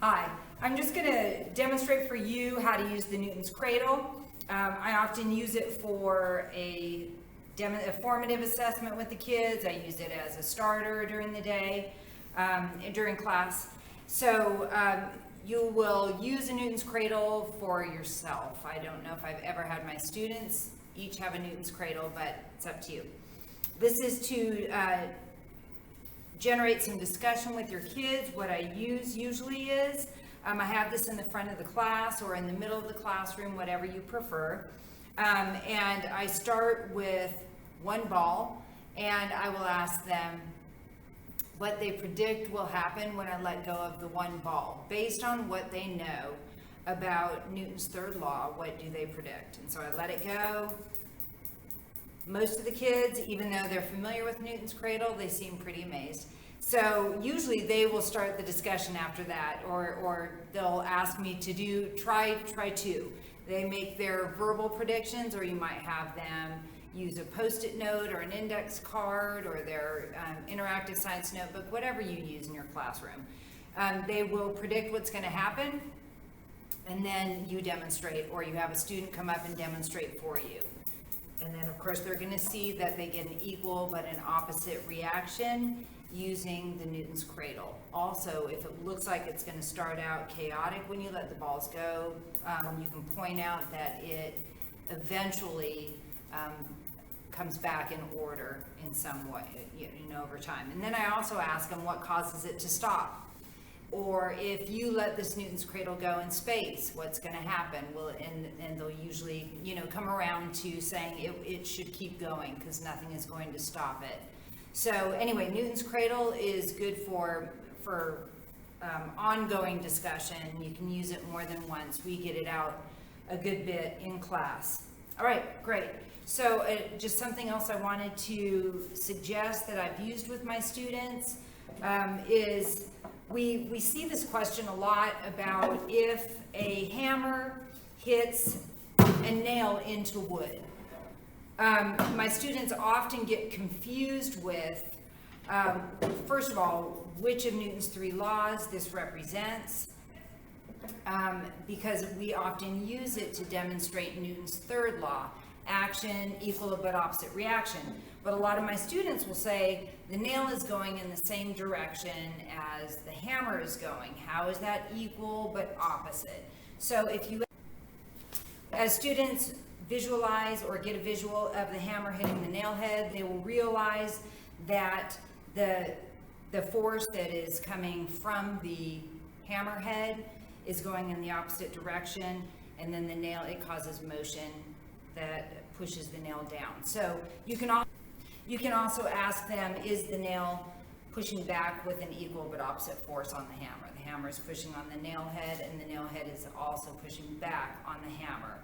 Hi, I'm just going to demonstrate for you how to use the Newton's Cradle. I often use it for a formative assessment with the kids. I use it as a starter during the day, during class. So you will use a Newton's Cradle for yourself. I don't know if I've ever had my students each have a Newton's Cradle, but it's up to you. This is to generate some discussion with your kids. What I use usually is, I have this in the front of the class or in the middle of the classroom, whatever you prefer. And I start with one ball, and I will ask them what they predict will happen when I let go of the one ball. Based on what they know about Newton's third law, what do they predict? And so I let it go. Most of the kids, even though they're familiar with Newton's Cradle, they seem pretty amazed. So usually they will start the discussion after that, or they'll ask me to try two. They make their verbal predictions, or you might have them use a Post-it note or an index card or their interactive science notebook, whatever you use in your classroom. They will predict what's going to happen, and then you demonstrate, or you have a student come up and demonstrate for you. And then, of course, they're going to see that they get an equal but an opposite reaction using the Newton's Cradle. Also, if it looks like it's going to start out chaotic when you let the balls go, you can point out that it eventually comes back in order in some way, over time. And then I also ask them what causes it to stop. Or if you let this Newton's Cradle go in space, what's going to happen? And they'll usually, come around to saying it should keep going because nothing is going to stop it. So anyway, Newton's Cradle is good for ongoing discussion. You can use it more than once. We get it out a good bit in class. All right, great. So just something else I wanted to suggest that I've used with my students is we see this question a lot about if a hammer hits a nail into wood. My students often get confused with, first of all, which of Newton's three laws this represents, because we often use it to demonstrate Newton's third law, action equal but opposite reaction. But a lot of my students will say the nail is going in the same direction as the hammer is going. How is that equal but opposite? So if you, as students visualize or get a visual of the hammer hitting the nail head, they will realize that the force that is coming from the hammer head is going in the opposite direction, and then the nail, it causes motion that pushes the nail down. So you can also ask them, is the nail pushing back with an equal but opposite force on the hammer? The hammer is pushing on the nail head, and the nail head is also pushing back on the hammer.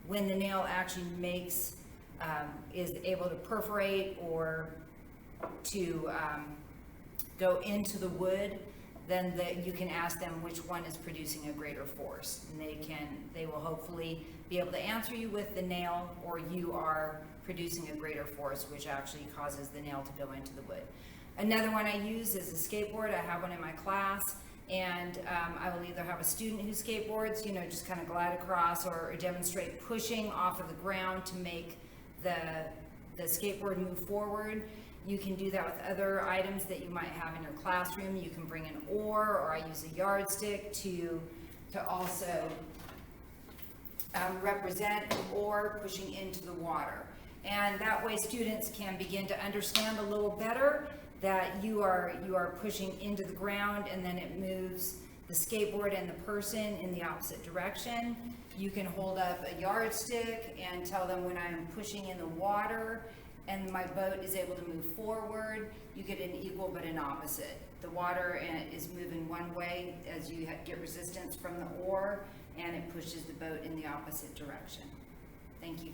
When the nail actually is able to perforate or to go into the wood, then you can ask them which one is producing a greater force, and they will hopefully be able to answer you with the nail, or you are producing a greater force, which actually causes the nail to go into the wood. Another one I use is a skateboard. I have one in my class, and I will either have a student who skateboards, just kind of glide across, or demonstrate pushing off of the ground to make the skateboard move forward. You can do that with other items that you might have in your classroom. You can bring an oar, or I use a yardstick to also represent an oar pushing into the water. And that way students can begin to understand a little better that you are pushing into the ground, and then it moves the skateboard and the person in the opposite direction. You can hold up a yardstick and tell them when I'm pushing in the water and my boat is able to move forward, you get an equal but an opposite. The water is moving one way as you get resistance from the oar, and it pushes the boat in the opposite direction. Thank you.